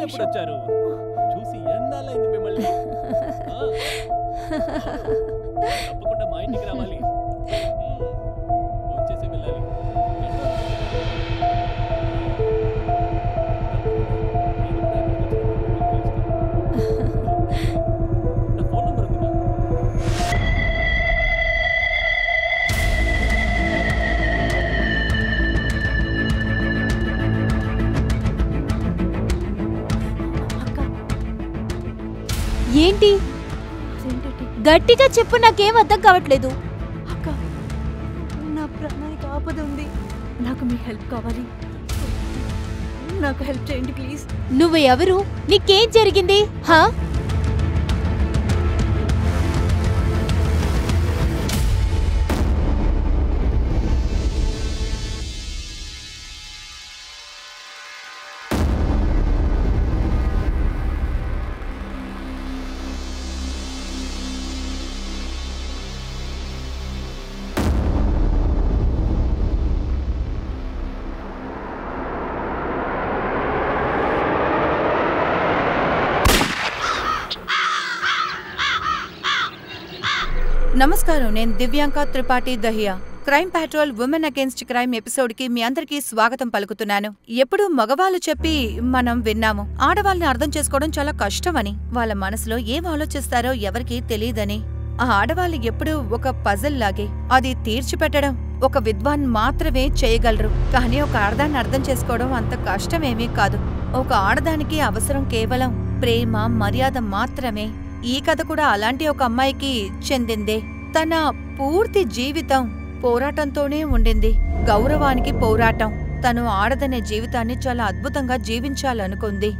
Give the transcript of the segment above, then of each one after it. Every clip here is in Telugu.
ఎప్పుడు వచ్చారు? చూసి ఎన్నాళ్ళైంది మిమ్మల్ని. తప్పకుండా మా ఇంటికి రావాలి. వచ్చేసి వెళ్ళాలి. నా ఫోన్ నంబర్ ఉందా? ఏంటి? గట్టిగా చెప్పు, నాకేం అర్థం కావట్లేదు. అక్క, నా ప్రాణానికి ఆపద ఉంది. నాకు మీ హెల్ప్ కావాలి. నాకు హెల్ప్ చేయండి ప్లీజ్. నువ్వు ఎవరు? నీకేం జరిగింది? హా? నమస్కారం, నేను Divyanka Tripathi Dahiya. Crime petrol women against crime episode కి మీ అందరికీ స్వాగతం పలుకుతున్నాను. ఎప్పుడు మగవాళ్ళు చెప్పి మనం విన్నాము, ఆడవాళ్ళని అర్థం చేసుకోవడం చాలా కష్టమని. వాళ్ళ మనసులో ఏం ఆలోచిస్తారో ఎవరికీ తెలియదని. ఆ ఆడవాళ్ళు ఎప్పుడూ ఒక పజల్ లాగే. అది తీర్చిపెట్టడం ఒక విద్వాన్ మాత్రమే చేయగలరు. కానీ ఒక ఆడదాన్ని అర్థం చేసుకోవడం అంత కష్టమేమీ కాదు. ఒక ఆడదానికి అవసరం కేవలం ప్రేమ, మర్యాద మాత్రమే. ఈ కథ కూడా అలాంటి ఒక అమ్మాయికి చెందిందే. తన పూర్తి జీవితం పోరాటంతోనే ఉండింది. గౌరవానికి పోరాటం. తను ఆడదనే జీవితాన్ని చాలా అద్భుతంగా జీవించాలనుకుంది.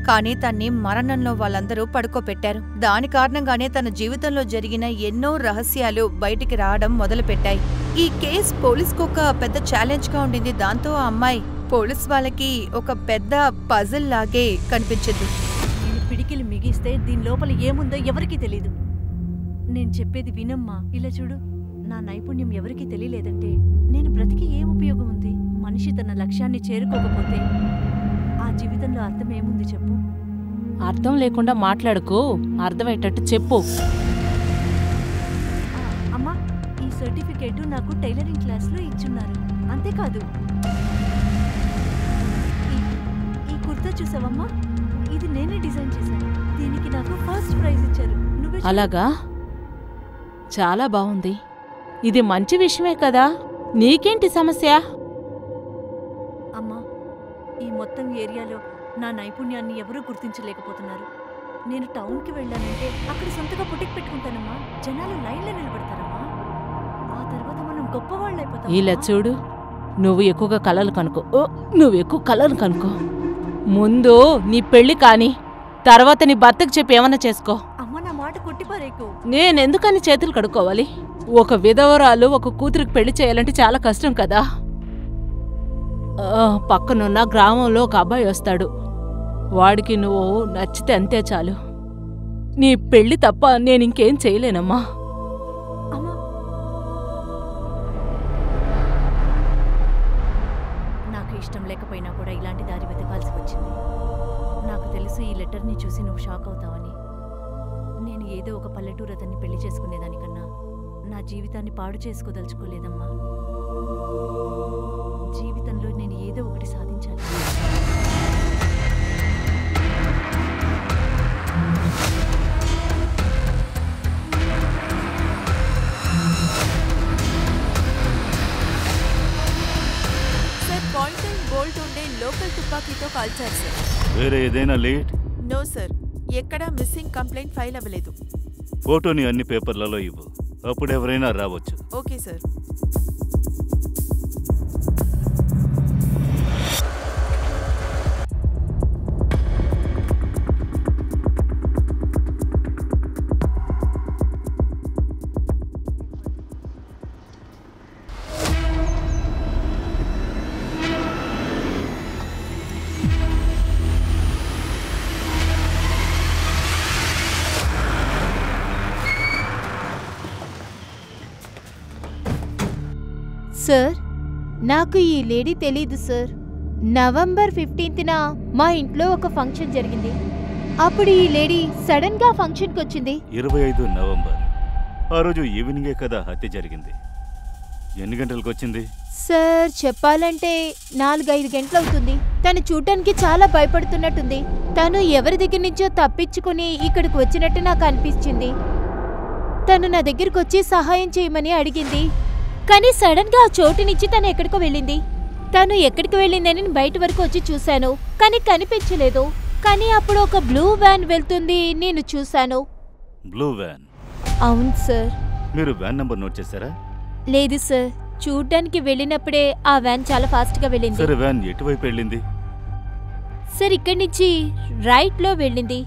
కానీ తన్ని మరణంలో వాళ్ళందరూ పడుకోపెట్టారు. దాని కారణంగానే తన జీవితంలో జరిగిన ఎన్నో రహస్యాలు బయటికి రావడం మొదలుపెట్టాయి. ఈ కేస్ పోలీస్కు ఒక పెద్ద ఛాలెంజ్ గా ఉండింది. దాంతో ఆ అమ్మాయి పోలీస్ వాళ్ళకి ఒక పెద్ద పజిల్ లాగే కనిపించింది. పిడికిలు మిగిస్తే దీని లోపల ఏముందో ఎవరికీ తెలీదు. నేను చెప్పేది వినమ్మా. ఇలా చూడు, నా నైపుణ్యం ఎవరికీ తెలియలేదంటే నేను బ్రతికి ఏం ఉపయోగం ఉంది? మనిషి తన లక్ష్యాన్ని చేరుకోకపోతే ఆ జీవితంలో అర్థం ఏముంది చెప్పు? అర్థం లేకుండా మాట్లాడుకో, అర్థమయ్యేటట్టు చెప్పు. అమ్మా, ఈ సర్టిఫికేట్ నాకు టైలరింగ్ క్లాస్లో ఇచ్చున్నారు. అంతేకాదు, ఈ కుర్తా చూసావమ్మా, ఇది నేనే డిజైన్ చేశాను. దీనికి నాకు ఫస్ట్ ప్రైజ్ ఇచ్చారు. అలాగా? చాలా బాగుంది. ఇది మంచి విషయమే కదా. నీకేంటి సమస్య? అమ్మా, ఈ మొత్తం ఏరియాలో నా నైపుణ్యాన్ని ఎవరూ గుర్తించలేకపోతున్నారు. నేను టౌన్కి వెళ్ళానంటే అక్కడ సొంతగా బుటిక్ పెట్టుకుంటానమ్మా. జనాలు లైన్లో నిలబడతారమ్మా. ఆ తర్వాత మనం గొప్పవాళ్ళైపోతాం. ఇలా చూడు, నువ్వు ఎక్కువగా కలలు కనుకో. నువ్వు ఎక్కువ కలలు కనుకో. ముందు నీ పెళ్లి కాని, తర్వాత నీ భర్తకు చెప్పి ఏమన్నా చేసుకో. అమ్మ, నా మాట కొట్టిపారేకు. నేనెందుకని చేతులు కడుక్కోవాలి? ఒక విధవరాలు ఒక కూతురికి పెళ్లి చేయాలంటే చాలా కష్టం కదా. పక్కనున్న గ్రామంలో ఒక అబ్బాయి వస్తాడు. వాడికి నువ్వు నచ్చితే అంతే చాలు. నీ పెళ్లి తప్ప నేనింకేం చేయలేనమ్మా. నాకు ఇష్టం లేకపోయినా కూడా ఇలాంటి దారి వెతకాల్సి వచ్చింది. నాకు తెలుసు ఈ లెటర్ని చూసి నువ్వు షాక్ అవుతావని. నేను ఏదో ఒక పల్లెటూరు అతన్ని పెళ్లి చేసుకునేదానికన్నా నా జీవితాన్ని పాడు చేసుకోదలుచుకోలేదమ్మా. జీవితంలో నేను ఏదో ఒకటి సాధించాలి. సార్, పాయింట్ అండ్ బోల్ట్ ఉండే లోకల్ తుపాకీతో కాల్చారు సార్. వేరే ఏదైనా లీడ్? నో సార్, ఎక్కడా మిస్సింగ్ కంప్లైంట్ ఫైల్ అవ్వలేదు. ఫోటోని అన్ని పేపర్లలో ఇవ్వు, అప్పుడు ఎవరైనా రావచ్చు. Okay sir. సార్, నాకు ఈ లేడీ తెలీదు సార్. నవంబర్ 15న మా ఇంట్లో ఒక ఫంక్షన్ జరిగింది. అప్పుడు ఈ లేడీ సడన్ గా ఫంక్షన్ కి వచ్చింది. 25 నవంబర్ ఆ రోజు ఈవినింగే కదా హత్య జరిగింది. ఎన్ని గంటలకు వచ్చింది? సార్ చెప్పాలంటే 4-5 గంటలవుతుంది. తను చూడటానికి చాలా భయపడుతున్నట్టుంది. తను ఎవరి దగ్గర నుంచో తప్పించుకుని ఇక్కడికి వచ్చినట్టు నాకు అనిపించింది. తను నా దగ్గరకు వచ్చి సహాయం చేయమని అడిగింది. కానీ సడన్ గా ఆ చోటు నుంచి తను ఎక్కడికో వెళ్ళింది. తను ఎక్కడికి వెళ్ళిందని బయట వరకు వచ్చి చూశాను, కానీ కనిపించలేదు. కానీ అప్పుడు ఒక బ్లూ వ్యాన్ వెళ్తుంది, నేను చూశాను. Blue van? అవును సార్. మీరు వ్యాన్ నంబర్ నోట్ చేశారా? లేదు సార్, చూడ్డానికి వెళ్ళినప్పుడే ఆ వ్యాన్ చాలా ఫాస్ట్ గా వెళ్ళింది. సరే, వ్యాన్ ఎటువైపు వెళ్ళింది? సార్ ఇక్కడి నుంచి రైట్ లో వెళ్ళింది.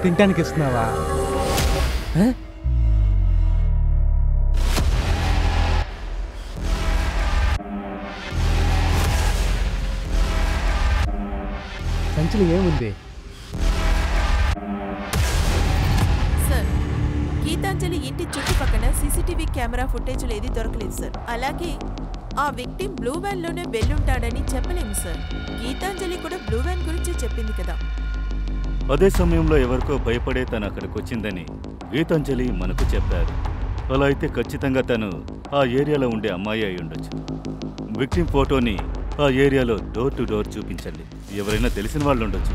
తింటానికి ఇస్తున్నావా? సంచిలో ఏముంది? సార్, గీతాంజలి ఇంటి చుట్టుపక్కల సీసీటీవీ కెమెరా ఫుటేజ్లు ఏది దొరకలేదు సార్. అలాగే ఆ విక్టిమ్ బ్లూ వ్యాన్ లోనే వెళ్ళుంటాడని చెప్పలేము సార్. గీతాంజలి కూడా బ్లూ వ్యాన్ గురించే చెప్పింది కదా. అదే సమయంలో ఎవరికో భయపడే తను అక్కడికి వచ్చిందని గీతాంజలి మనకు చెప్పారు. అలా అయితే ఖచ్చితంగా తను ఆ ఏరియాలో ఉండే అమ్మాయి అయి ఉండొచ్చు. విక్టిమ్ ఫోటోని ఆ ఏరియాలో డోర్ టు డోర్ చూపించండి. ఎవరైనా తెలిసిన వాళ్ళు ఉండొచ్చు.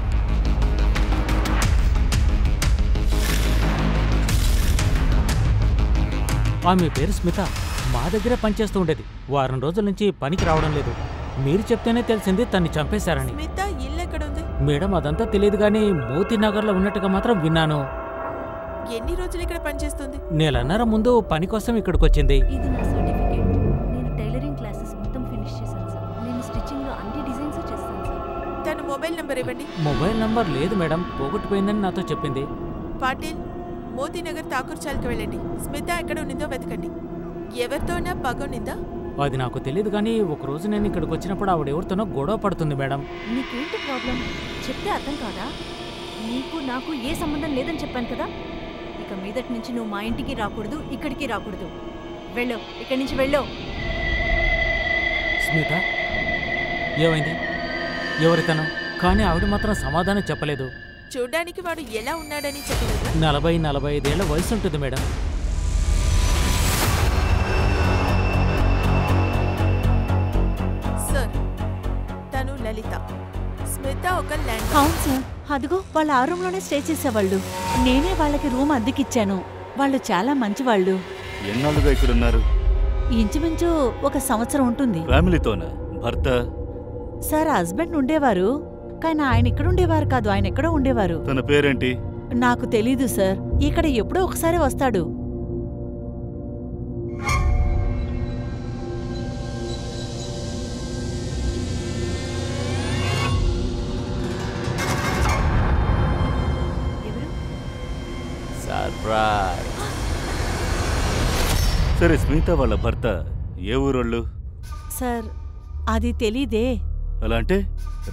ఆమె పేరు స్మిత. మా దగ్గరే పనిచేస్తూ ఉండేది. వారం రోజుల నుంచి పనికి రావడం లేదు. మీరు చెప్తేనే తెలిసింది తన్ని చంపేశారని. స్మిత ఇల్లు ఎక్కడుంది? మేడం అదంతా తెలియదు కానీ మోతీనగర్లో ఉన్నట్టుగా మాత్రం విన్నాను. ఎన్ని రోజులు ఇక్కడ పనిచేస్తుంది? నెలన్నర ముందు పని కోసం ఇక్కడికి వచ్చింది. ఇది నా సర్టిఫికేట్. నేను టైలరింగ్ క్లాసెస్ మొత్తం ఫినిష్ చేశాను సార్. నేను స్టిచ్చింగ్ లో అన్ని డిజైన్స్ చేస్తాను సార్. తన మొబైల్ నంబర్ ఇవ్వండి. మొబైల్ నంబర్ లేదు మేడం, పోగొట్టుపోయిందని నాతో చెప్పింది. పాటిల్, మోతీనగర్ ఠాకూర్ చాల్కి వెళ్ళండి. స్మిత ఎక్కడ ఉన్నదో వెతకండి. ఎవరితోనా పగొనిందా? అది నాకు తెలియదు కానీ ఒకరోజు నేను ఇక్కడికి వచ్చినప్పుడు ఆవిడ ఎవరితోనో గొడవ పడుతుంది మేడం. నీకేంటి ప్రాబ్లం? చెప్తే అర్థం కాదా? నీకు నాకు ఏ సంబంధం లేదని చెప్పాను కదా. ఇక మీదటి నుంచి నువ్వు మా ఇంటికి రాకూడదు, ఇక్కడికి రాకూడదు. వెళ్ళు, ఇక్కడి నుంచి వెళ్ళు. స్మిత, ఏమైంది? ఎవరితను? కానీ ఆవిడ మాత్రం సమాధానం చెప్పలేదు. చూడ్డానికి వాడు ఎలా ఉన్నాడని చెప్పలేదు. 40-45 ఏళ్ల వయసు ఉంటుంది మేడం. సార్, తను లలిత. స్మిత ఒక ల్యాండ్. అవును సార్, అదిగో వాళ్ళు ఆ రూమ్లోనే స్టే చేసేవాళ్ళు. నేనే వాళ్ళకి రూమ్ అద్దెకిచ్చాను. వాళ్ళు చాలా మంచివాళ్ళు. ఎన్నాళ్ళుగా ఇక్కడ ఉన్నారు? ఇంచుమించు 1 సంవత్సరం ఉంటుంది. ఫ్యామిలీతోనా? భర్త? సార్, హస్బెండ్ ఉండేవారు, కానీ ఆయన ఇక్కడ ఉండేవారు కాదు, ఆయన ఎక్కడో ఉండేవారు. తన పేరేంటి? నాకు తెలీదు సార్. ఇక్కడ ఎప్పుడో ఒకసారి వస్తాడు. సరే, స్మిత వాళ్ళ భర్త ఏ ఊరోళ్ళు? సార్, అది తెలీదే. అలా అంటే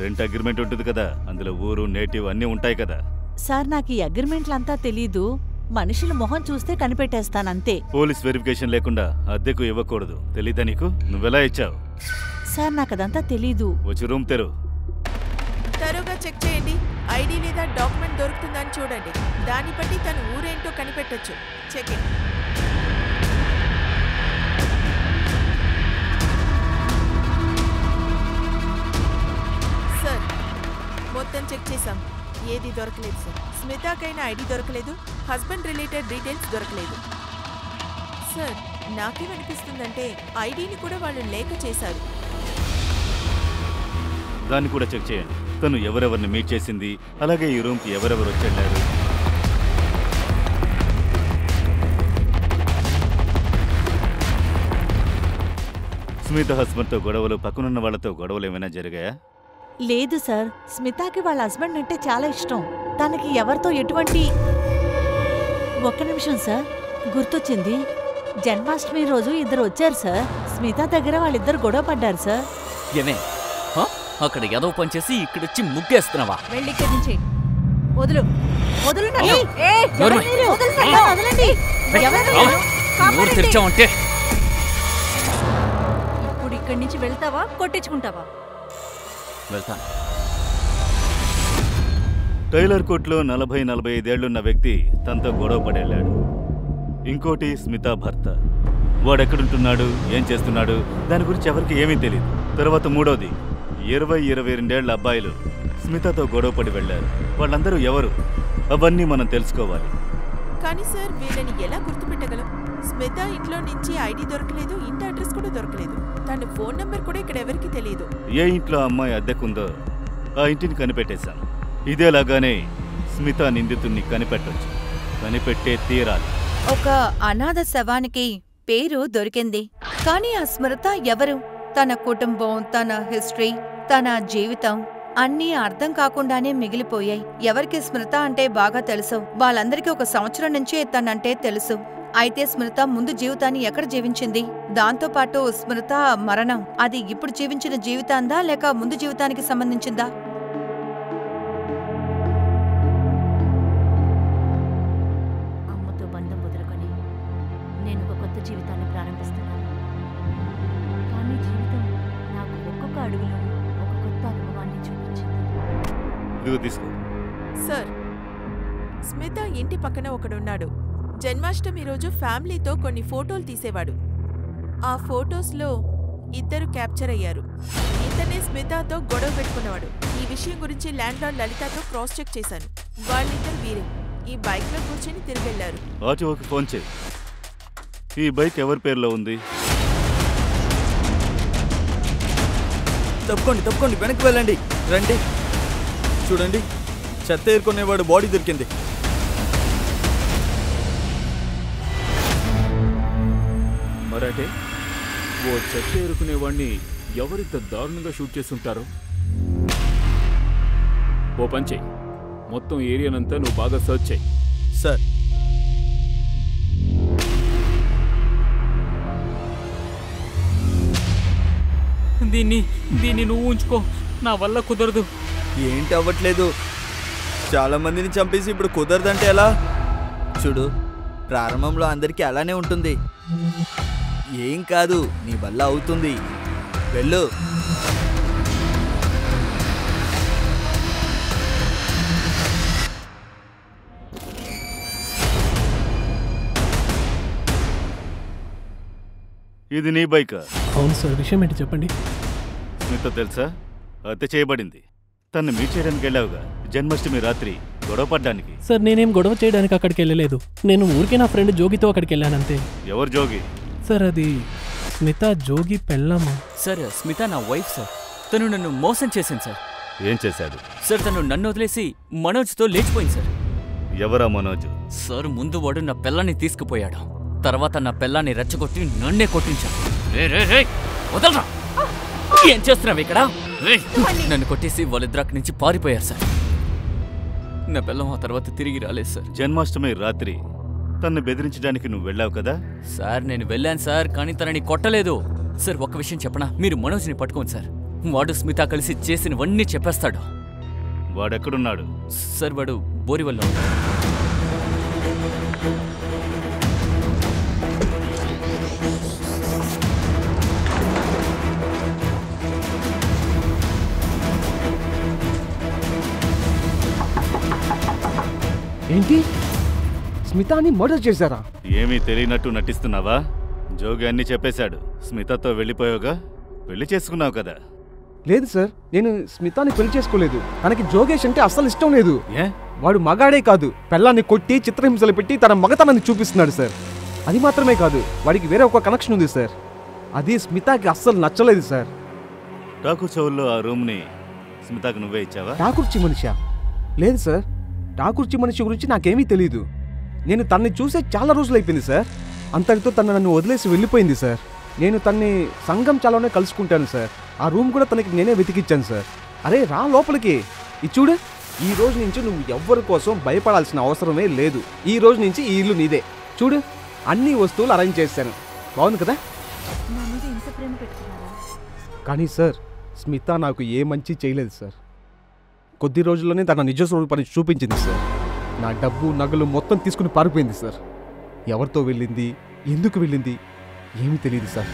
రెంట్ అగ్రిమెంట్ ఉంటుంది కదా, అందులో ఊరు, నేటివ్ అన్నీ ఉంటాయి కదా. సార్, నాకు ఈ అగ్రిమెంట్లంతా తెలీదు. మనుషుల మొహం చూస్తే కనిపెట్టేస్తానంతే. పోలీస్ వెరిఫికేషన్ లేకుండా అద్దెకు ఇవ్వకూడదు. తెలీదా నీకు? నువ్వెలా ఇచ్చావు? సార్, నాకు అదంతా తెలీదు. వచ్చి రూమ్ తెరు. తరుగా చెక్ చేయండి. ఐడి లేదా డాక్యుమెంట్ దొరుకుతుందని చూడండి. దాన్ని బట్టి తన ఊరేంటో కనిపెట్టొచ్చు. చెకింగ్. సార్, మొత్తం చెక్ చేశాం. ఏది దొరకలేదు సార్. స్మితాకైనా ఐడి దొరకలేదు, హస్బెండ్ రిలేటెడ్ డీటెయిల్స్ దొరకలేదు. సార్, నాకేమనిపిస్తుందంటే ఐడిని కూడా వాళ్ళు లేక చేశారు. దాన్ని కూడా చెక్ చేయండి. తను ఎవరెవరిని మీట్ చేసింది, అలాగే ఈ రూమ్కి ఎవరెవరు వచ్చారు. స్మిత హస్బెండ్తో గొడవలు, పక్కనున్న వాళ్ళతో గొడవలు ఏమైనా జరిగాయా? లేదు సార్, స్మితాకి వాళ్ళ హస్బెండ్ అంటే చాలా ఇష్టం. తనకి ఎవరితో ఎటువంటి... ఒక్క నిమిషం సార్, గుర్తొచ్చింది. జన్మాష్టమి రోజు ఇద్దరు వచ్చారు సార్. స్మిత దగ్గర వాళ్ళిద్దరు గొడవ పడ్డారు సార్. ఏమే అక్కడ ఏదో పని చేసి ఇక్కడొచ్చి ముగ్గేస్తున్నావా? వెళ్ళి ఇక్కడి నుంచి వదులు. వదులు నన్ను. అయ్యో. ఏయ్, ఎవరు నోర్మై. మీరు? వదలండి. ఎవరు మీరు? నోరు కాపాడండి. తెరిచావంటే ఇప్పుడు ఇక్కడి నుంచి వెళ్తావా, కొట్టించుకుంటావా? వెళ్తాను. టైలర్ కోట్లో 40-45 ఏళ్లున్న వ్యక్తి తనతో గొడవ పడెళ్ళాడు. ఇంకోటి స్మిత భర్త. వాడెక్కడుంటున్నాడు, ఏం చేస్తున్నాడు, దాని గురించి ఎవరికి ఏమీ తెలియదు. తర్వాత మూడోది 20-22 ఏళ్ల అబ్బాయిలు స్మితతో గొడవ పడి వెళ్లారు. వాళ్ళందరూ ఎవరు, అవన్నీ మనం తెలుసుకోవాలి. కానీ సార్, వీళ్ళని ఎలా గుర్తుపెట్టగలం? స్మిత ఇంట్లో నుంచి ఐడి దొరకలేదు, ఇంటి అడ్రస్ కూడా దొరకలేదు. తన ఫోన్ నంబర్ కూడా ఇక్కడ ఎవరికి తెలియదు. ఏ ఇంట్లో అమ్మాయి అద్దెకుందో ఆ ఇంటిని కనిపెట్టేశాం. ఇదేలాగానే స్మిత నిందితుణ్ణి కనిపెట్టొచ్చు. కనిపెట్టే తీరాలి. ఒక అనాథ శవానికి పేరు దొరికింది. కానీ ఆ స్మృత ఎవరు? తన కుటుంబం, తన హిస్టరీ, తన జీవితం అన్నీ అర్థం కాకుండానే మిగిలిపోయాయి. ఎవరికి స్మృత అంటే బాగా తెలుసు? వాళ్ళందరికీ 1 సంవత్సరం నుంచే తనంటే తెలుసు. అయితే స్మృత ముందు జీవితాన్ని ఎక్కడ జీవించింది? దాంతోపాటు స్మృత మరణం అది ఇప్పుడు జీవించిన జీవితాందా లేక ముందు జీవితానికి సంబంధించిందా? అమ్మతో బంధం వదులుకొని నేను ఒక కొత్త జీవితాన్ని ప్రారంభిస్తున్నాను. కానీ జీవితం నాకు ఒక్కొక్క అడుగులో ఒక కొత్త అనుభవాన్ని చూపించింది. ఇదిగో తీసుకో. సార్, స్మిత ఇంటి పక్కన ఒకడున్నాడు. జన్మాష్టమి రోజు ఫ్యామిలీతో కొన్ని ఫోటోలు తీసేవాడు. ఆ ఫోటోస్లో ఇద్దరు క్యాప్చర్ అయ్యారు. ఇతనే స్మితతో గొడవ పెట్టుకున్నవాడు. ఈ విషయం గురించి ల్యాండ్ లార్డ్ లలితతో క్రాస్ చెక్ చేశాను. వాళ్ళిద్దరు వీరే. ఈ బైక్లో కూర్చొని తిరిగెళ్లారు. ఆర్టీఓకి ఫోన్ చేయి. ఈ బైక్ ఎవరి పేరులో ఉంది? తప్పుకోండి, వెనక్కి వెళ్ళండి. రండి, చూడండి, చెత్త ఏరుకునేవాడు బాడీ దొరికింది. మరంటే ఓ చెత్త ఏరుకునేవాడిని ఎవరింత దారుణంగా షూట్ చేస్తుంటారో? ఓ పని చెయ్యి, మొత్తం ఏరియానంతా నువ్వు బాగా సర్చ్ చెయ్యి. సార్, దీన్ని నువ్వు ఉంచుకో, నా వల్ల కుదరదు. ఏంటి అవ్వట్లేదు? చాలా మందిని చంపేసి ఇప్పుడు కుదరదంటే ఎలా? చూడు, ప్రారంభంలో అందరికీ అలానే ఉంటుంది. ఏం కాదు, నీ వల్ల అవుతుంది. వెళ్ళు. ఇది నీ బైకా? అవును సార్, విషయం ఏంటి చెప్పండి. స్మిత తెలుసా? హత్య చేయబడింది. తను మీట్ చేయడానికి వెళ్ళావుగా జన్మాష్టమి రాత్రి గొడవ పడ్డానికి. సార్, నేనేం గొడవ చేయడానికి అక్కడికి వెళ్ళలేదు. నేను ఊరికే నా ఫ్రెండ్ జోగితో అక్కడికి వెళ్ళానంతే. ఎవరు జోగి? సార్, అది స్మిత జోగి పెళ్ళామా? సార్, స్మిత నా వైఫ్ సార్. తను నన్ను మోసం చేసింది సార్. ఏం చేశాడు? సార్, తను నన్ను వదిలేసి మనోజ్తో లేచిపోయింది సార్. ఎవరా మనోజ్? సార్, ముందు వాడు నా పిల్లాన్ని తీసుకుపోయాడు. తర్వాత నా పిల్లాన్ని రెచ్చగొట్టి నన్నే కొట్టించాడు. వదలరా! ఏం చేస్తున్నావు ఇక్కడ? నన్ను కొట్టేసి వాళ్ళిద్దరు అక్కడి నుంచి పారిపోయారు సార్. నా పిల్లం ఆ తర్వాత తిరిగి రాలేదు సార్. జన్మాష్టమి రాత్రి తన్ను బెదిరించడానికి నువ్వు వెళ్ళావు కదా? సార్, నేను వెళ్ళాను సార్, కానీ తనని కొట్టలేదు. సార్, ఒక్క విషయం చెప్పనా? మీరు మనోజ్ని పట్టుకోండి సార్. వాడు స్మిత కలిసి చేసినవన్నీ చెప్పేస్తాడు. వాడెక్కడున్నాడు? సార్, వాడు బోరివల్లో ఉన్నాడు. ఏంటి, స్మితాని మర్డర్ చేశారా? ఏమీ తెలియనట్టు నటిస్తున్నావా? జోగి అన్ని చెప్పేశాడు. స్మితతో వెళ్ళిపోయావుగా, పెళ్లి చేసుకున్నావు కదా? లేదు సార్, నేను స్మితాని పెళ్లి చేసుకోలేదు. తనకి జోగేష్ అంటే అస్సలు ఇష్టం లేదు. ఏ? వాడు మగాడే కాదు, పెళ్ళాన్ని కొట్టి చిత్రహింసలు పెట్టి తన మగతనాన్ని చూపిస్తున్నాడు సార్. అది మాత్రమే కాదు, వాడికి వేరే ఒక కనెక్షన్ ఉంది సార్. అది స్మితాకి అస్సలు నచ్చలేదు సార్. ఠాకూర్ చౌల్లో ఆ రూమ్ని స్మితాకు నువ్వే ఇచ్చావా? ఠాకూర్చి మనిషా? లేదు సార్, ఠాకూర్చి మనిషి గురించి నాకేమీ తెలీదు. నేను తన్ని చూసే చాలా రోజులైపోయింది సార్. అంతటితో తను నన్ను వదిలేసి వెళ్ళిపోయింది సార్. నేను తన్ని సంఘం చాలానే కలుసుకుంటాను సార్. ఆ రూమ్ కూడా తనకి నేనే వెతికిచ్చాను సార్. అరే రా లోపలికి. ఇది చూడు, ఈ రోజు నుంచి నువ్వు ఎవ్వరి కోసం భయపడాల్సిన అవసరమే లేదు. ఈ రోజు నుంచి ఈ ఇల్లు నీదే. చూడు, అన్ని వస్తువులు అరేంజ్ చేశాను. బాగుంది కదా? నా మీద ఇంత ప్రేమ పెట్టుకున్నారా? కానీ సార్, స్మిత నాకు ఏ మంచి చేయలేదు సార్. కొద్ది రోజుల్లోనే తన నిజ స్వరూపాన్ని చూపించింది సార్. నా డబ్బు నగలు మొత్తం తీసుకుని పారిపోయింది సార్. ఎవరితో వెళ్ళింది, ఎందుకు వెళ్ళింది ఏమీ తెలియదు సార్.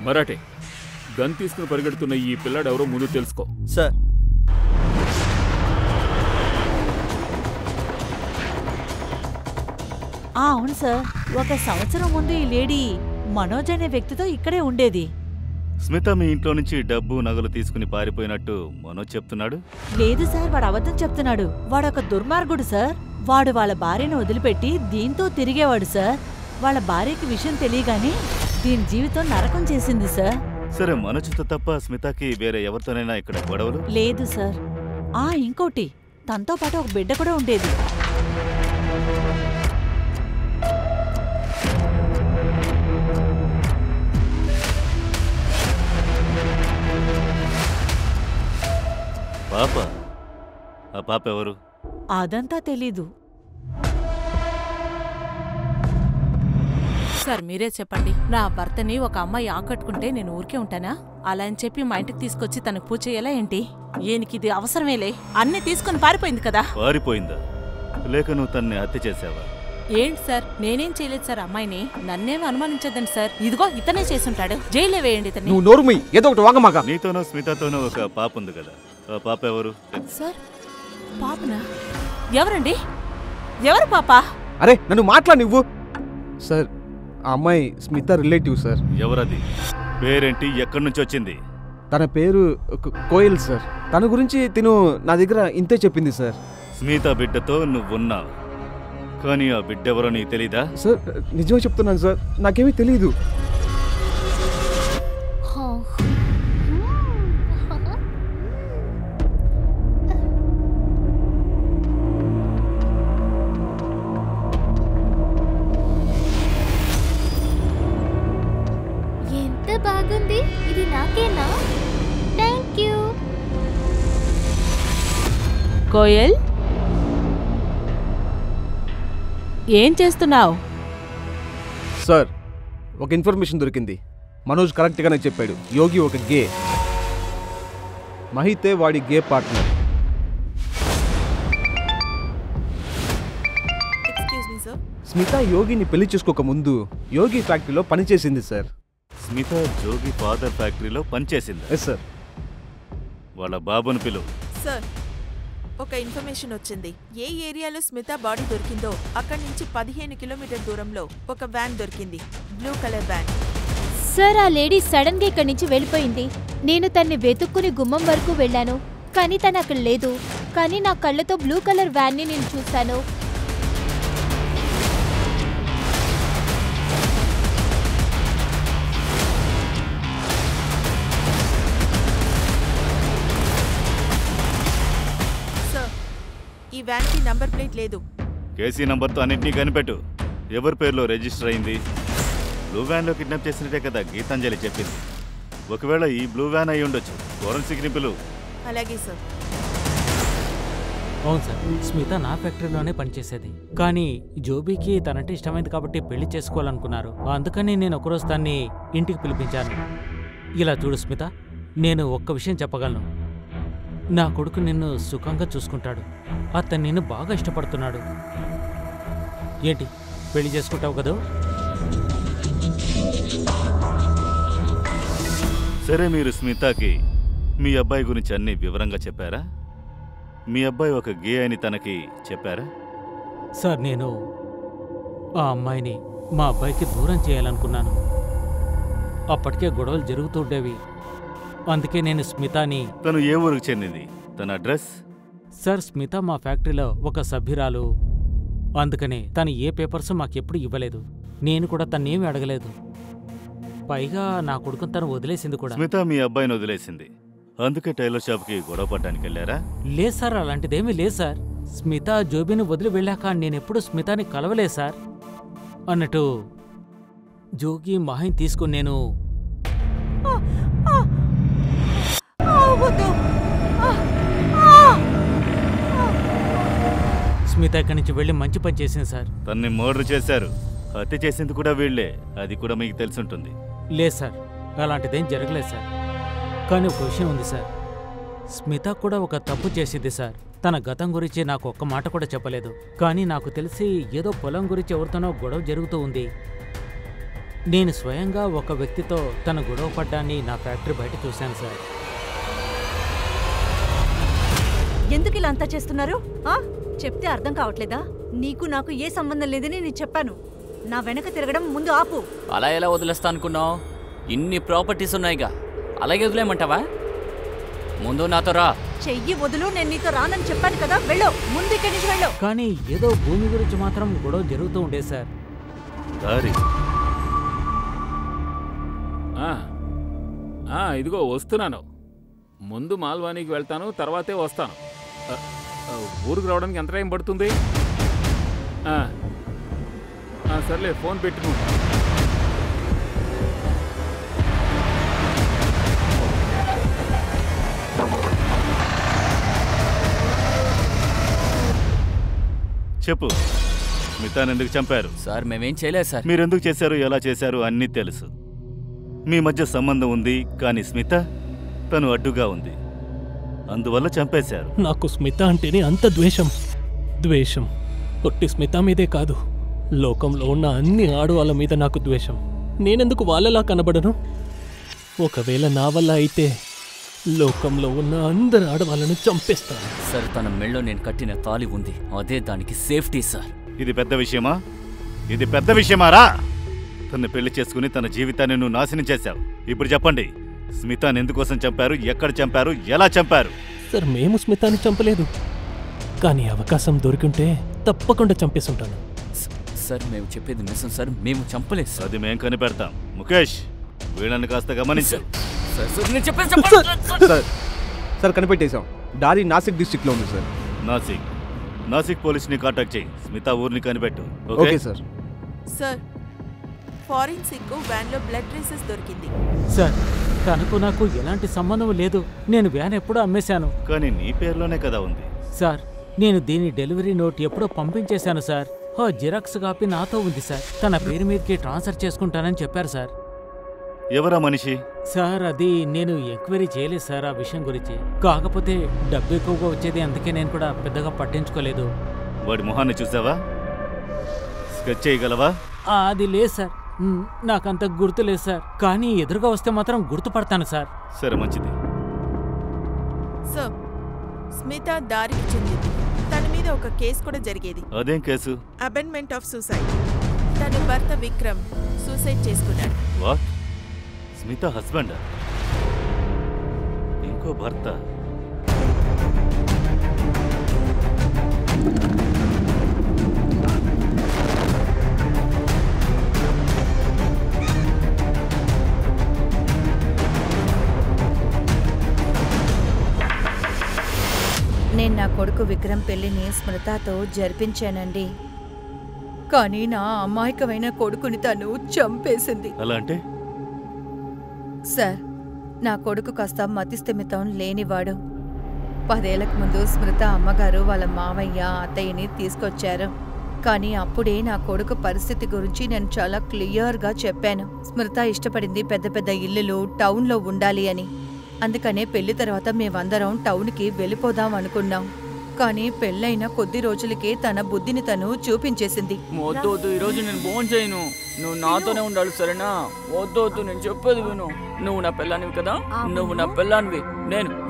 మరాఠే, గన్ తీసుకుని పరిగెడుతున్న ఈ పిల్లాడు ఎవరో ముందు తెలుసుకో. సార్, అవును సార్, 1 సంవత్సరం ముందు ఈ లేడీ మనోజ్ అనే వ్యక్తితో ఇక్కడే ఉండేది. స్మిత మీ ఇంట్లో నుంచి డబ్బు నగలు తీసుకుని పారిపోయినట్టు మనోజ్ చెప్తున్నాడు. లేదు సార్, వాడు అబద్ధం చెప్తున్నాడు. వాడొక దుర్మార్గుడు సార్. వాడు వాళ్ళ భార్యను వదిలిపెట్టి దీంతో తిరిగేవాడు సార్. వాళ్ళ భార్యకి విషయం తెలియగానే దీని జీవితం నరకం చేసింది సార్. సరే, మనోజ్తో తప్ప స్మితకి వేరే ఎవరితోనైనా ఇక్కడ గొడవలు? లేదు సార్. ఇంకోటి, తనతో పాటు ఒక బిడ్డ కూడా ఉండేది. పాప? ఆ పాప ఎవరు? అదంతా తెలీదు సార్. మీరే చెప్పండి. నా భర్తని ఒక అమ్మాయి ఆకట్టుకుంటే నేను ఊరికే ఉంటానా? అలా అని చెప్పి మా ఇంటికి తీసుకొచ్చి తనకు పూజ చేయాలా ఏంటి? ఏనికిది అవసరమేలే. అన్నీ తీసుకుని పారిపోయింది కదా. పారిపోయిందా? లేక నువ్వు తన్ని హత్య చేసావా? ఏంటి సార్, నేనేం చేయలేదు సార్ అమ్మాయిని. నన్నేం అనుమానించద్దండి సార్. ఇదిగో ఇతనే చేసుంటాడు. జైల్లో వేయండి ఇతన్ని. నువ్వు నోరుమై, ఏదో ఒకటి వాగమాక. నీతోనో స్మితతోనో ఒక పాప ఉంది కదా, ఆ పాప ఎవరు? సార్, పాపనా? ఎవరండి? ఎవరు పాప? అరే నన్ను మాట్లాడి నువ్వు. సార్, ఆ అమ్మాయి స్మిత రిలేటివ్ సార్. ఎవరది? పేరేంటి? ఎక్కడి నుంచి వచ్చింది? తన పేరు కోయల్ సార్. తన గురించి తిను నా దగ్గర ఇంతే చెప్పింది సార్. స్మిత బిడ్డతో నువ్వున్నావు, కానీ ఆ బిడ్డ ఎవరో నీకు తెలీదా? సార్, నిజమే చెప్తున్నాను సార్, నాకేమీ తెలీదు. ఎంత బాగుంది. ఇది నాకేనా? Thank you. కోయల్, ఏం చేస్తున్నావు? సార్, ఒక ఇన్ఫర్మేషన్ దొరికింది. మనోజ్ కరెక్ట్గానే చెప్పాడు. యోగి ఒక గే, మహితే వాడి gay partner. Excuse me sir. Smitha యోగిని పెళ్లి చేసుకోక ముందు యోగి ఫ్యాక్టరీలో పనిచేసింది సార్. స్మిత జోగి ఫాదర్ ఫ్యాక్టరీలో పనిచేసింది. Yes sir. వాళ్ళ బాబును పిలువు. సార్, ఒక ఇన్ఫర్మేషన్ వచ్చింది. ఏ ఏరియాలో స్మిత బాడీ దొరికిందో అక్కడి నుంచి 15 కిలోమీటర్ దూరంలో ఒక వ్యాన్ దొరికింది, బ్లూ కలర్ వ్యాన్. సార్, ఆ లేడీ సడన్ గా ఇక్కడి నుంచి వెళ్ళిపోయింది. నేను తన్ని వెతుక్కుని గుమ్మం వరకు వెళ్ళాను, కానీ తను అక్కడ లేదు. కానీ నా కళ్ళతో బ్లూ కలర్ వ్యాన్ని నేను చూశాను. సార్, ఈ వ్యాన్ కి నంబర్ ప్లేట్ లేదు. కేసీ నంబర్తో అన్నింటినీ కనిపెట్టు. ఎవరి పేరులో రిజిస్టర్ అయింది? బ్లూ వ్యాన్లో కిడ్నాప్ చేసినట్టే కదా గీతాంజలి చెప్పింది. ఒకవేళ ఈ బ్లూ వ్యాన్ అయి ఉండొచ్చు. ఫోరెన్సిక్ పిలువు. అలాగే సార్. అవును సార్, స్మిత నా ఫ్యాక్టరీలోనే పనిచేసేది. కానీ జోబీకి తనంటే ఇష్టమైంది కాబట్టి పెళ్లి చేసుకోవాలనుకున్నారు. అందుకని నేను ఒకరోజు తన్ని ఇంటికి పిలిపించాను. ఇలా చూడు స్మిత, నేను ఒక్క విషయం చెప్పగలను. నా కొడుకు నిన్ను సుఖంగా చూసుకుంటాడు. అతను నిన్ను బాగా ఇష్టపడుతున్నాడు. ఏంటి, పెళ్లి చేసుకుంటావు కదా? సరే, మీరు స్మితకి మీ అబ్బాయి గురించి అన్ని వివరంగా చెప్పారా? మీ అబ్బాయి ఒక గే అని తనకి చెప్పారా? సార్, నేను ఆ అమ్మాయిని మా అబ్బాయికి దూరం చేయాలనుకున్నాను. అప్పటికే గొడవలు జరుగుతూ ఉండేవి. అందుకే నేను స్మితాని... తను ఏ ఊరికి చెందింది? తన అడ్రస్? సార్, స్మిత మా ఫ్యాక్టరీలో ఒక సభ్యురాలు. అందుకనే తను ఏ పేపర్స్ మాకెప్పుడు ఇవ్వలేదు. నేను కూడా తన్నేమీ అడగలేదు. పైగా నా కొడుకుని తను వదిలేసింది కూడా. స్మిత మీ అబ్బాయిని వదిలేసింది, అందుకే టైలర్ షాప్కి గొడవ పడ్డానికి వెళ్ళారా? లేదు సార్, అలాంటిదేమీ లేదు సార్. స్మిత జోబీని వదిలి వెళ్ళాక నేనెప్పుడు స్మితాని కలవలేదు సార్. అన్నట్టు జోగి మహాయిని తీసుకుని నేను స్మిత ఇక్కడి నుంచి వెళ్ళి మంచి పని చేసింది సార్. తన్ని మర్డర్ చేశారు. హత్య చేసింది కూడా వీళ్లే. అది కూడా మీకు తెలుసుంటుంది. లేదు సార్, అలాంటిదేం జరగలేదు సార్. కానీ ఒక విషయం ఉంది సార్, స్మిత కూడా ఒక తప్పు చేసింది సార్. తన గతం గురించి నాకు ఒక్క మాట కూడా చెప్పలేదు. కానీ నాకు తెలిసి ఏదో పొలం గురించి ఎవరితోనో గొడవ జరుగుతూ ఉంది. నేను స్వయంగా ఒక వ్యక్తితో తన గొడవ పడ్డాన్ని నా ఫ్యాక్టరీ బయట చూశాను సార్. ఎందుకు ఇలా అంతా చేస్తున్నారు? చెప్తే అర్థం కావట్లేదా? నీకు నాకు ఏ సంబంధం లేదని నేను చెప్పాను. నా వెనక తిరగడం ముందు ఆపు. అలా ఎలా వదిలేస్తా అనుకున్నావు? ఇన్ని ప్రాపర్టీస్ ఉన్నాయిగా, అలాగే వదిలేయమంటావా? ముందు నాతో రా. చెయ్యి వదులు, నేను నీతో రానని చెప్పాను కదా. వెళ్ళు, ముందు ఇక్కడి నుంచి వెళ్ళు. కానీ ఏదో భూమి గురించి మాత్రం గొడవ జరుగుతూ ఉండేది సార్. ఇదిగో వస్తున్నాను. ముందు మాల్వానికి వెళ్తాను, తర్వాతే వస్తాను. ఊరికి రావడానికి ఎంత టైం పడుతుంది? సర్లే, ఫోన్ పెట్టుకో. చెప్పు, స్మితాను ఎందుకు చంపారు? సార్ మేమేం చేయలేదు సార్. మీరెందుకు చేశారు, ఎలా చేశారు అన్నీ తెలుసు. మీ మధ్య సంబంధం ఉంది, కానీ స్మిత తను అడ్డుగా ఉంది, అందువల్ల చంపేశారు. నాకు స్మిత అంటేనే అంత ద్వేషం. ఒట్టి స్మిత మీదే కాదు, లోకంలో ఉన్న అన్ని ఆడవాళ్ళ మీద నాకు ద్వేషం. నేనెందుకు వాళ్ళలా కనబడను? ఒకవేళ నా వల్ల అయితే లోకంలో ఉన్న అందరు ఆడవాళ్ళను చంపేస్తాను. సార్, తన మెళ్ళో నేను కట్టిన తాళి ఉంది, అదే దానికి సేఫ్టీ సార్. ఇది పెద్ద విషయమా? ఇది పెద్ద విషయమారా? తను పెళ్లి చేసుకుని తన జీవితాన్ని నువ్వు నాశనం చేశావు. ఇప్పుడు చెప్పండి, స్మితాని ఎందుకోసం చంపారు, ఎక్కడ చంపారు, ఎలా చంపారు? సార్, మేము స్మితాని చంపలేదు, కానీ అవకాశం దొరికింటే తప్పకుండా చంపేసుంటాను. సార్, మేము చెప్పేది నిజం సార్, మేము చంపలేదు సార్. అది మేము కనిపెడతాం. ముఖేష్, వీళ్ళని కాస్త గమనించు. సార్ కనిపెట్టేశాం. దారి నాసిక్ డిస్ట్రిక్ట్ లో ఉంది సార్. నాసిక్ పోలీస్ని కాంటాక్ట్ చేయి. స్మిత ఊరిని కనిపెట్టు. Okay sir. Sir, forensic van లో బ్లడ్ ట్రేసెస్ దొరికింది. సార్, తనకు నాకు ఎలాంటి సంబంధం లేదు. నేను వ్యాన్ ఎప్పుడో అమ్మేశాను. కానీ నీ పేరులోనే కదా ఉంది. సార్, నేను దీని డెలివరీ నోట్ ఎప్పుడో పంపించేశాను సార్. జిరాక్స్ కాపీ నాతో ఉంది సార్. తన పేరు మీదకి ట్రాన్స్ఫర్ చేసుకుంటానని చెప్పారు సార్. ఎవరా మనిషి? సార్, అది నేను ఎంక్వైరీ చేయలేదు సార్ ఆ విషయం గురించి. కాకపోతే డబ్బు ఎక్కువగా వచ్చేది, అందుకే నేను కూడా పెద్దగా పట్టించుకోలేదు. వాడి మొహాన్ని చూసావా? స్కెచ్ చేయగలవా? అది లేదు సార్, నాకంత గుర్తు లేదు సార్. కానీ ఎదురుగా వస్తే మాత్రం గుర్తుపడతాను సార్. సరే, మంచిది. సార్, స్మిత దారికి చెందింది. తన మీద ఒక కేసు కూడా జరిగేది. అదేం కేసు? అబెండ్మెంట్ of suicide. తన భర్త విక్రమ్ సూసైడ్ చేసుకున్నాడు. వాట్? స్మిత హస్బెండ్? ఇంకో భర్త? నేను నా కొడుకు విక్రమ్ పెళ్లిని స్మృతతో జరిపించానండి. కానీ నా అమాయకమైన కొడుకుని తను చంపేసింది. అలా అంటే? సార్, నా కొడుకు కాస్త మతిస్థిమితం లేనివాడు. 10 ఏళ్లకు ముందు స్మృత అమ్మగారు వాళ్ళ మావయ్య అత్తయ్యని తీసుకొచ్చారు. కానీ అప్పుడే నా కొడుకు పరిస్థితి గురించి నేను చాలా క్లియర్గా చెప్పాను. స్మృత ఇష్టపడింది పెద్ద పెద్ద ఇల్లులు టౌన్లో ఉండాలి అని. అందుకనే పెళ్లి తర్వాత మేమందరం టౌన్కి వెళ్ళిపోదాం అనుకున్నాం. కానీ పెళ్ళైన కొద్ది రోజులకే తన బుద్ధిని తను చూపించేసింది. వద్దొద్దు, ఈరోజు నేను భోజనం చేయను. నువ్వు నాతోనే ఉండాలి, సరేనా? వద్దొద్దు, నేను చెప్పేది విను. నువ్వు నా పిల్లానివి కదా, నువ్వు నా పిల్లానివి.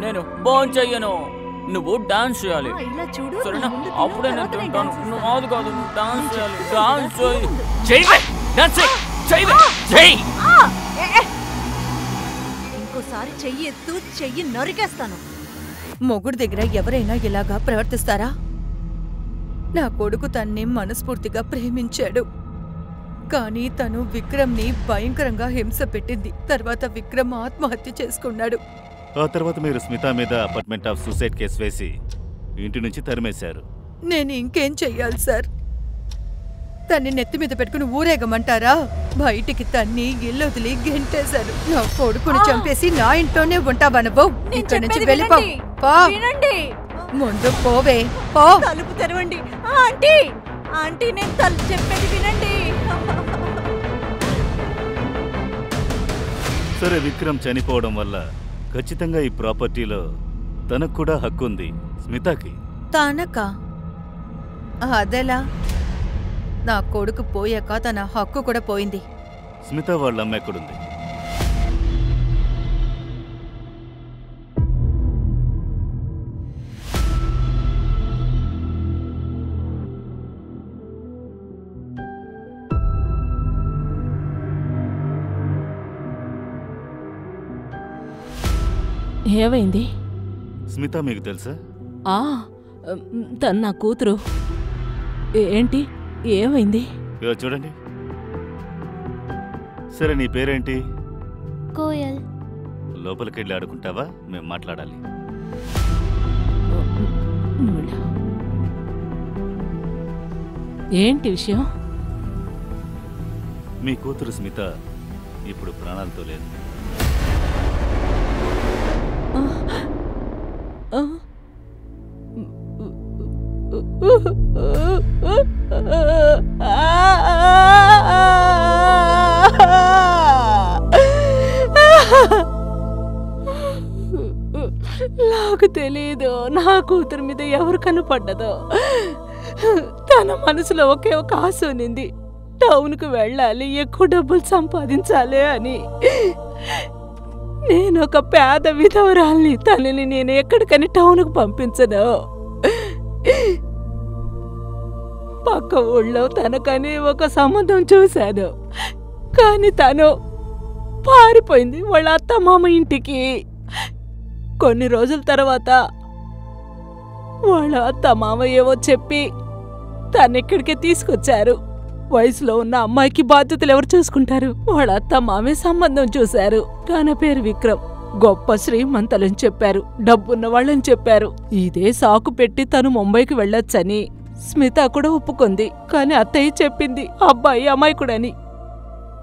నేను భోజనం చెయ్యను. నువ్వు డాన్స్ చేయాలి, సరేనా? అప్పుడే నేను తింటాను. నువ్వు కాదు కాదు, నువ్వు డాన్స్ చేయాలి. డాన్స్ చెయ్యి. ఇంకోసారి చెయ్యి ఎత్తు, చెయ్యి నరికేస్తాను. మొగుడు దగ్గర ఎవరైనా ఇలాగా ప్రవర్తిస్తారా? నా కొడుకు తన్ని మనస్ఫూర్తిగా ప్రేమించాడు. కానీ తను విక్రమ్ని భయంకరంగా హింస పెట్టింది. తర్వాత విక్రమ్ ఆత్మహత్య చేసుకున్నాడు. ఆ తర్వాత మీరు స్మిత మీద అపార్ట్మెంట్ ఆఫ్ సూసైడ్ కేసు వేసి ఇంటి నుంచి తరిమేశారు. నేను ఇంకేం చెయ్యాలి సార్? తన్ని నెత్తి మీద పెట్టుకుని ఊరేగమంటారా? బయటికి తన్ని ఇల్లు వదిలి గెంటేశారు. నా కొడుకుని చంపేసి నా ఇంట్లోనే ఉంటావా నువ్వు? ఇక్కడి నుంచి వెళ్ళిపో. ముందు పోవే, పో. తలుపు తెరవండి ఆంటీ. ఆంటీ నేను చెప్పేది వినండి. సరే, విక్రమ్ చనిపోవడం వల్ల ఖచ్చితంగా ఈ ప్రాపర్టీలో తనకు కూడా హక్కు ఉంది. స్మితకి తనకా? అదెలా? నా కొడుకు పోయాక తన హక్కు కూడా పోయింది. స్మిత వాళ్ళ అమ్మ ఎక్కడుంది? ఏమైంది? స్మిత మీకు తెలుసా? తను నా కూతురు. ఏంటి ఏమైంది? చూడండి. సరే, నీ పేరేంటి? కోయల్. లోపలికెళ్ళి ఆడుకుంటావా? మేము మాట్లాడాలి. ఏంటి విషయం? మీ కూతురు స్మిత ఇప్పుడు ప్రాణాలతో లేదు. నాకు తెలీదు నా కూతురు మీద ఎవరు కనపడ్డదో. తన మనసులో ఒకే ఒక ఆశ ఉన్నింది, టౌన్కు వెళ్ళాలి, ఎక్కువ డబ్బులు సంపాదించాలి అని. నేను ఒక పేద విధవరాల్ని. తనని నేను ఎక్కడికని టౌన్కు పంపించను. పక్క ఊళ్ళో తనకని ఒక సంబంధం చూశాను, కానీ తను పారిపోయింది వాళ్ళ అత్త మామ ఇంటికి. కొన్ని రోజుల తర్వాత వాళ్ళ అత్త మామ ఏవో చెప్పి తనెక్కడికే తీసుకొచ్చారు. వయసులో ఉన్న అమ్మాయికి బాధ్యతలు ఎవరు చూసుకుంటారు? వాళ్ళ అత్త మామే సంబంధం చూశారు. తన పేరు విక్రమ్, గొప్ప శ్రీమంతులని చెప్పారు, డబ్బున్న వాళ్ళని చెప్పారు. ఇదే సాకు పెట్టి తను ముంబైకి వెళ్ళొచ్చని స్మిత కూడా ఒప్పుకుంది. కానీ అత్తయ్య చెప్పింది అబ్బాయి అమాయకుడని.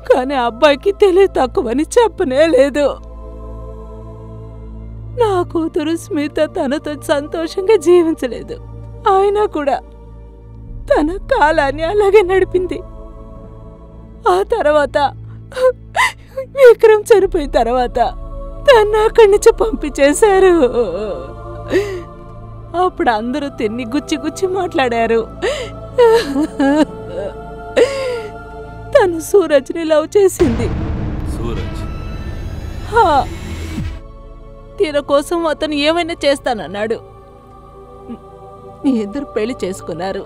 కానీ అబ్బాయికి తెలివి తక్కువని చెప్పనే లేదు. నా కూతురు స్మిత తనతో సంతోషంగా జీవించలేదు. అయినా కూడా తన కాలాన్ని అలాగే నడిపింది. ఆ తర్వాత విక్రమ్ చనిపోయిన తర్వాత తను అక్కడి నుంచి పంపించేశారు. అప్పుడు అందరూ తిన్ని గుచ్చి గుచ్చి మాట్లాడారు. తను సూరజ్ని లవ్ చేసింది. తీర కోసం అతను ఏమైనా చేస్తానన్నాడు. ఇద్దరు పెళ్లి చేసుకున్నారు.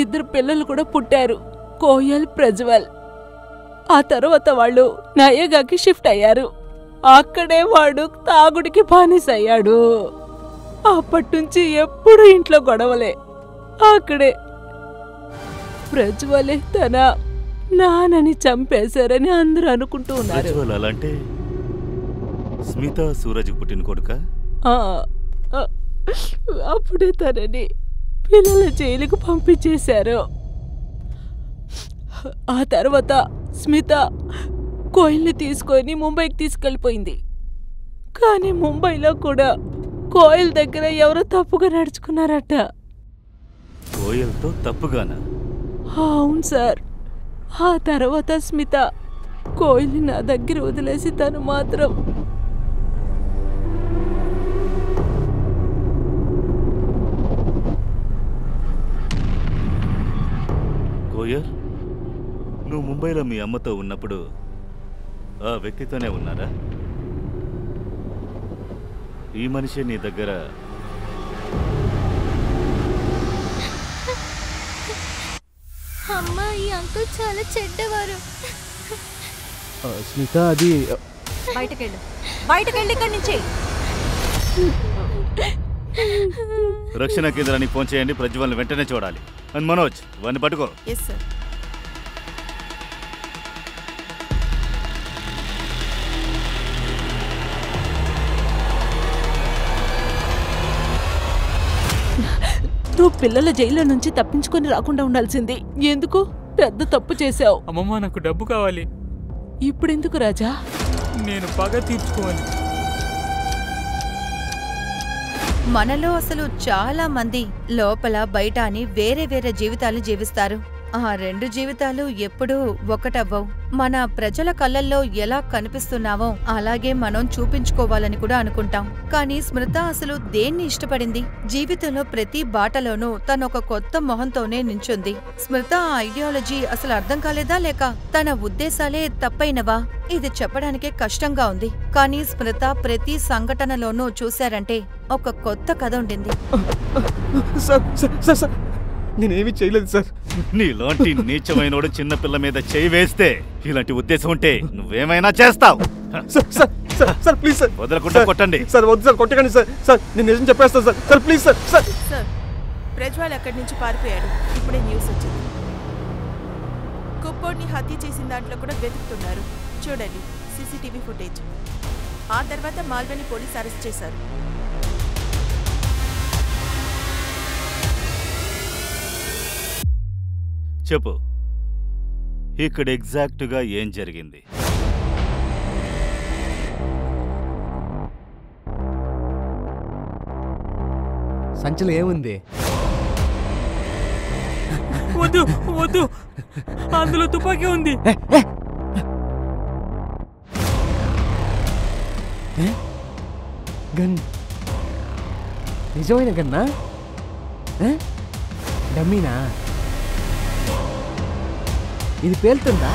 ఇద్దరు పిల్లలు కూడా పుట్టారు, కోయల్, ప్రజ్వల్. ఆ తర్వాత వాళ్ళు నయగాకి షిఫ్ట్ అయ్యారు. అక్కడే వాడు తాగుడికి బానిసయ్యాడు. అప్పటినుంచి ఎప్పుడు ఇంట్లో గొడవలే. అక్కడే ప్రజ్వలే తన నాన్నని చంపేశారని అందరూ అనుకుంటూ ఉన్నారు. అలాంటే స్మిత సూరజ్ పుట్టిన కొడుక? అప్పుడే తనని పిల్లల జైలుకు పంపించేశారు. ఆ తర్వాత స్మిత కోయల్ని తీసుకొని ముంబైకి తీసుకెళ్ళిపోయింది. కానీ ముంబైలో కూడా కోయల్ దగ్గర ఎవరో తప్పుగా నడుచుకున్నారట. కోయల్తో తప్పుగానా? అవును సార్. ఆ తర్వాత స్మిత కోయల్ని నా దగ్గర వదిలేసి తను మాత్రం కోయల్, నువ్వు ముంబైలో మీ అమ్మతో ఉన్నప్పుడు ఆ వ్యక్తితోనే ఉన్నారా? ఈ మనిషి నీ దగ్గర అమ్మా, ఈ అంకుల్ చాలా చెడ్డవారు. స్మిత, అది బయటకెళ్ళి ఇక్కడి నుంచి. రక్షణ కేంద్రానికి ఫోన్ చేయండి. ప్రజ్వల్ని వెంటనే చూడాలి. అండ్ మనోజ్, వాడిని పట్టుకో. Yes sir. నువ్వు పిల్లల జైల్లో నుంచి తప్పించుకొని రాకుండా ఉండాల్సింది. ఎందుకు? పెద్ద తప్పు చేశావు. అమ్మమ్మ, నాకు డబ్బు కావాలి. ఇప్పుడెందుకు రాజా? నేను పగ తీర్చుకోవాలి. మనలో అసలు చాలా మంది లోపల బయట అని వేరే వేరే జీవితాలు జీవిస్తారు. ఆ రెండు జీవితాలు ఎప్పుడూ ఒకటవ్వవు. మన ప్రజల కళ్ళల్లో ఎలా కనిపిస్తున్నామో అలాగే మనం చూపించుకోవాలని కూడా అనుకుంటాం. కానీ స్మృత అసలు దేన్ని ఇష్టపడింది? జీవితంలో ప్రతి బాటలోనూ తనొక కొత్త మొహంతోనే నించుంది. స్మృత ఆ ఐడియాలజీ అసలు అర్థం కాలేదా, లేక తన ఉద్దేశాలే తప్పైనవా? ఇది చెప్పడానికే కష్టంగా ఉంది. కానీ స్మృత ప్రతి సంఘటనలోనూ చూశారంటే ఒక కొత్త కథ ఉండింది. నేనేమీ చేయలేదు సార్. నీలాంటి నీచమైనోడు చిన్నపిల్ల మీద చేయి వేస్తే ఇలాంటి ఉద్దేశం ఉంటే నువ్వేమైనా చేస్తావు. సార్ ప్లీజ్ సార్, వదలకుండా కొట్టండి సార్. వద్దు సార్, కొట్టకండి సార్. సార్ నేను నిజం చెప్పేస్తాను sir. Sir please sir. Sir Prajwal అక్కడి నుంచి పారిపోయాడు. ఇప్పుడే న్యూస్ వచ్చింది. కుప్పోడ్ని హత్య చేసిన దాంట్లో కూడా వెతుకుతున్నారు. చూడండి సీసీటీవీ ఫుటేజ్. ఆ తర్వాత మాల్వేని పోలీస్ అరెస్ట్ చేశారు. చెప్పు, ఇక్కడ ఎగ్జాక్ట్గా ఏం జరిగింది? సంచలు ఏముంది? వద్దు వద్దు, అందులో తుపాకీ ఉంది. గన్? నిజమైన గన్నా? డమ్మీనా? ఇది పేలుతుందా?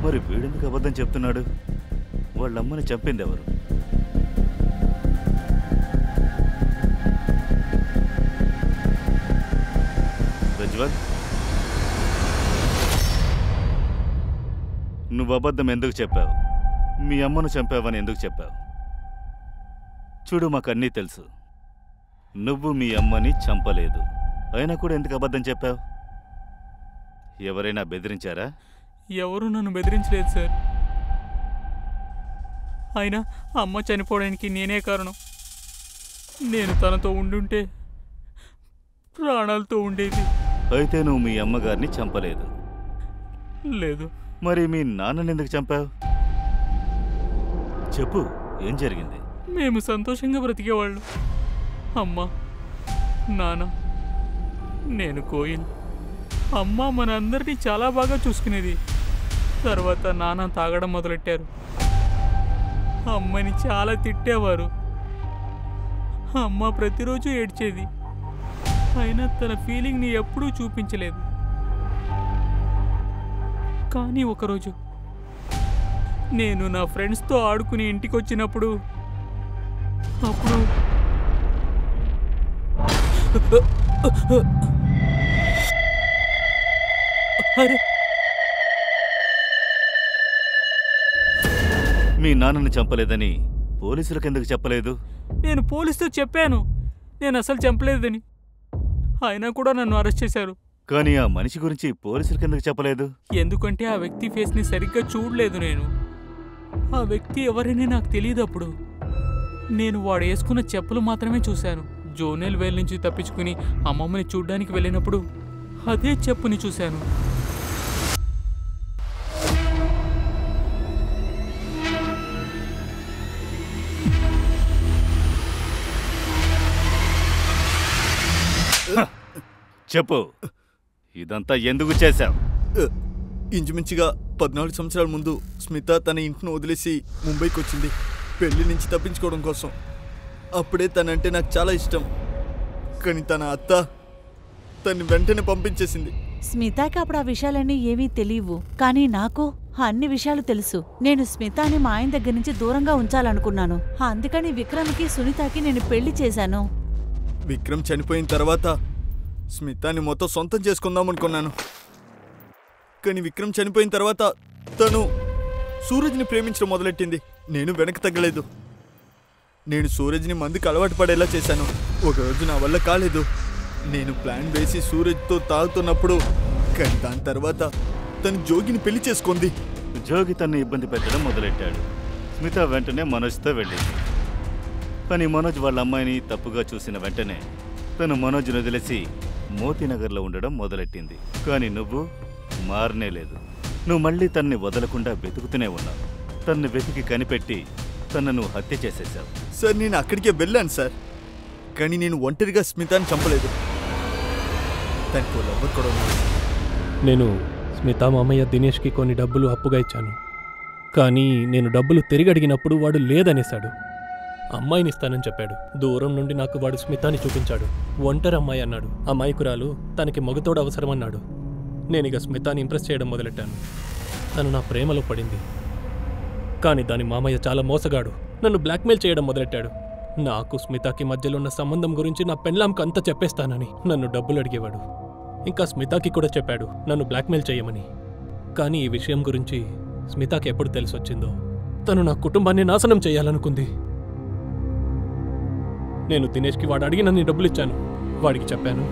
మరి వీడెందుకు అబద్ధం చెప్తున్నాడు? వాళ్ళమ్మని చంపింది ఎవరు? ప్రజ్వల్, నువ్వు అబద్ధం ఎందుకు చెప్పావు? మీ అమ్మను చంపావని ఎందుకు చెప్పావు? చూడు, మాకన్నీ తెలుసు. నువ్వు మీ అమ్మని చంపలేదు. అయినా కూడా ఎందుకు అబద్ధం చెప్పావు? ఎవరైనా బెదిరించారా? ఎవరు నన్ను బెదిరించలేదు సార్. అయినా అమ్మ చనిపోవడానికి నేనే కారణం. నేను తనతో ఉండుంటే ప్రాణాలతో ఉండేది. అయితే నువ్వు మీ అమ్మగారిని చంపలేదు? లేదు. మరి మీ నాన్నని ఎందుకు చంపావు? చెప్పు, ఏం జరిగింది? మేము సంతోషంగా బ్రతికేవాళ్ళు. అమ్మ, నాన్న, నేను కోయిల్. అమ్మ మన అందరినీ చాలా బాగా చూసుకునేది. తర్వాత నాన్న తాగడం మొదలెట్టారు. అమ్మని చాలా తిట్టేవారు. అమ్మ ప్రతిరోజు ఏడ్చేది. అయినా తన ఫీలింగ్ని ఎప్పుడూ చూపించలేదు. కానీ ఒకరోజు నేను నా ఫ్రెండ్స్తో ఆడుకుని ఇంటికి వచ్చినప్పుడు అప్పుడు మీ నాన్నని చంపలేదని పోలీసులకు ఎందుకు చెప్పలేదు? నేను పోలీసుతో చెప్పాను నేను అసలు చంపలేదని. అయినా కూడా నన్ను అరెస్ట్ చేశారు. కానీ ఆ మనిషి గురించి పోలీసులకు ఎందుకు చెప్పలేదు? ఎందుకంటే ఆ వ్యక్తి ఫేస్ని సరిగ్గా చూడలేదు నేను. ఆ వ్యక్తి ఎవరని నాకు తెలియదు. అప్పుడు నేను వాడు వేసుకున్న చెప్పులు మాత్రమే చూశాను. జోనెల్ వేల్ నుంచి తప్పించుకుని అమ్మమ్మని చూడ్డానికి వెళ్ళినప్పుడు అదే చెప్పుని చూశాను. చెప్పు, ఇదంతా ఎందుకు చేశావు? ఇంచుమించుగా 14 సంవత్సరాల ముందు స్మిత తన ఇంటిని వదిలేసి ముంబైకి వచ్చింది పెళ్లి నుంచి తప్పించుకోవడం కోసం. అప్పుడే తనంటే నాకు చాలా ఇష్టం. కానీ తన అత్త తన్ని వెంటనే పంపించేసింది. స్మితాకి అప్పుడు ఆ విషయాలన్నీ ఏమీ తెలియవు. కానీ నాకు అన్ని విషయాలు తెలుసు. నేను స్మితాని మా ఆయన దగ్గర నుంచి దూరంగా ఉంచాలనుకున్నాను. అందుకని విక్రమ్కి సునీతకి నేను పెళ్లి చేశాను. విక్రమ్ చనిపోయిన తర్వాత స్మితాని మొత్తం సొంతం చేసుకుందాం అనుకున్నాను. కానీ విక్రమ్ చనిపోయిన తర్వాత తను సూరజ్ని ప్రేమించడం మొదలెట్టింది. నేను వెనక్కి తగ్గలేదు. నేను సూరజ్ని మందుకు అలవాటు పడేలా చేశాను. ఒకరోజు నా వల్ల కాలేదు. నేను ప్లాన్ వేసి సూరజ్తో తాగుతున్నప్పుడు, కానీ దాని తర్వాత తను జోగిని పెళ్లి చేసుకుంది. జోగి తన్ని ఇబ్బంది పెట్టడం మొదలెట్టాడు. స్మిత వెంటనే మనోజ్తో వెళ్ళింది. కానీ మనోజ్ వాళ్ళ అమ్మాయిని తప్పుగా చూసిన వెంటనే తను మనోజ్ను వదిలేసి మోతీనగర్లో ఉండడం మొదలెట్టింది. కానీ నువ్వు మారనేలేదు. నువ్వు మళ్ళీ తన్ని వదలకుండా వెతుకుతూనే ఉన్నావు. తన్ని వెతికి కనిపెట్టి తనను హత్య చేసేశావు. సార్ నేను అక్కడికే వెళ్ళాను సార్, కానీ నేను ఒంటరిగా స్మితాని చంపలేదు. దానికి ఎవరు కూడా ఉన్నారు. నేను స్మిత మామయ్య దినేష్కి కొన్ని డబ్బులు అప్పుగా ఇచ్చాను. కానీ నేను డబ్బులు తిరిగి అడిగినప్పుడు వాడు లేదనేశాడు. అమ్మాయిని ఇస్తానని చెప్పాడు. దూరం నుండి నాకు వాడు స్మితాని చూపించాడు. ఒంటరి అమ్మాయి అన్నాడు. అమాయకురాలు, తనకి మగతోడు అవసరమన్నాడు. నేనిక స్మితాని ఇంప్రెస్ చేయడం మొదలెట్టాను. తను నా ప్రేమలో పడింది. కానీ దాని మామయ్య చాలా మోసగాడు. నన్ను బ్లాక్మెయిల్ చేయడం మొదలెట్టాడు. నాకు స్మితాకి మధ్యలో ఉన్న సంబంధం గురించి నా పెళ్ళాంకి అంతా చెప్పేస్తానని నన్ను డబ్బులు అడిగేవాడు. ఇంకా స్మితాకి కూడా చెప్పాడు నన్ను బ్లాక్మెయిల్ చేయమని. కానీ ఈ విషయం గురించి స్మితాకి ఎప్పుడు తెలిసొచ్చిందో తను నా కుటుంబాన్ని నాశనం చేయాలనుకుంది. నేను దినేష్కి వాడు అడిగినన్ని డబ్బులు ఇచ్చాను. వాడికి చెప్పాను.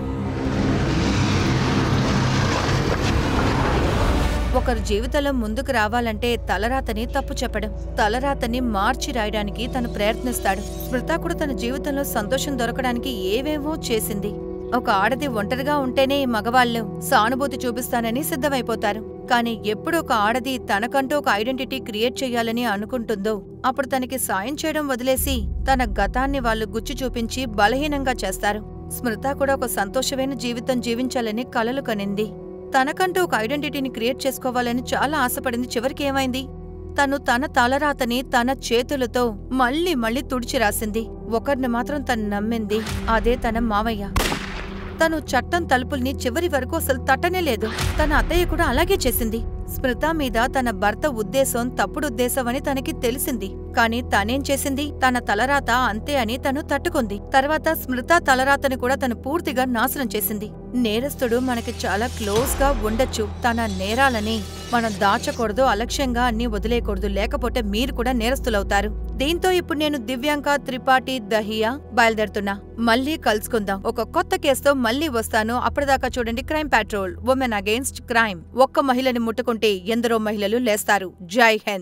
ఒకరి జీవితంలో ముందుకు రావాలంటే తలరాతని తప్పు చెప్పడం, తలరాతని మార్చి రాయడానికి తను ప్రయత్నిస్తాడు. స్మృత కూడా తన జీవితంలో సంతోషం దొరకడానికి ఏవేవో చేసింది. ఒక ఆడది ఒంటరిగా ఉంటేనే మగవాళ్ళు సానుభూతి చూపిస్తానని సిద్ధమైపోతారు. కానీ ఎప్పుడు ఒక ఆడది తనకంటూ ఒక ఐడెంటిటీ క్రియేట్ చెయ్యాలని అనుకుంటుందో అప్పుడు తనకి సాయం చేయడం వదిలేసి తన గతాన్ని వాళ్ళు గుచ్చి చూపించి బలహీనంగా చేస్తారు. స్మృత కూడా ఒక సంతోషమైన జీవితం జీవించాలని కలలు కనింది. తనకంటూ ఒక ఐడెంటిటీని క్రియేట్ చేసుకోవాలని చాలా ఆశపడింది. చివరికి ఏమైంది? తను తన తలరాతని తన చేతులతో మళ్ళీ మళ్ళీ తుడిచి రాసింది. ఒకరిని మాత్రం తను నమ్మింది, అదే తన మావయ్య. తను చట్టం తలుపుల్ని చివరి వరకు అసలు తట్టనే లేదు. తన అత్తయ్య కూడా అలాగే చేసింది. స్మృత మీద తన భర్త ఉద్దేశం తప్పుడు ఉద్దేశం అని తనకి తెలిసింది. కానీ తనేం చేసింది? తన తలరాత అంతే అని తను తట్టుకుంది. తర్వాత స్మృత తలరాతని కూడా తను పూర్తిగా నాశనం చేసింది. నేరస్తుడు మనకి చాలా క్లోజ్ గా ఉండొచ్చు. తన నేరాలని మనం దాచకూడదు, అలక్ష్యంగా అన్ని వదిలేయకూడదు, లేకపోతే మీరు కూడా నేరస్తులవుతారు. దీంతో ఇప్పుడు నేను దివ్యాంక త్రిపాఠి దహియా బయలుదేరుతున్నా. మళ్ళీ కలుసుకుందాం. ఒక కొత్త కేసుతో మళ్ళీ వస్తాను. అప్పటిదాకా చూడండి crime petrol, women against crime. ఒక్క మహిళని ముట్టుకుంటే ఎందరో మహిళలు లేస్తారు. జై హింద్.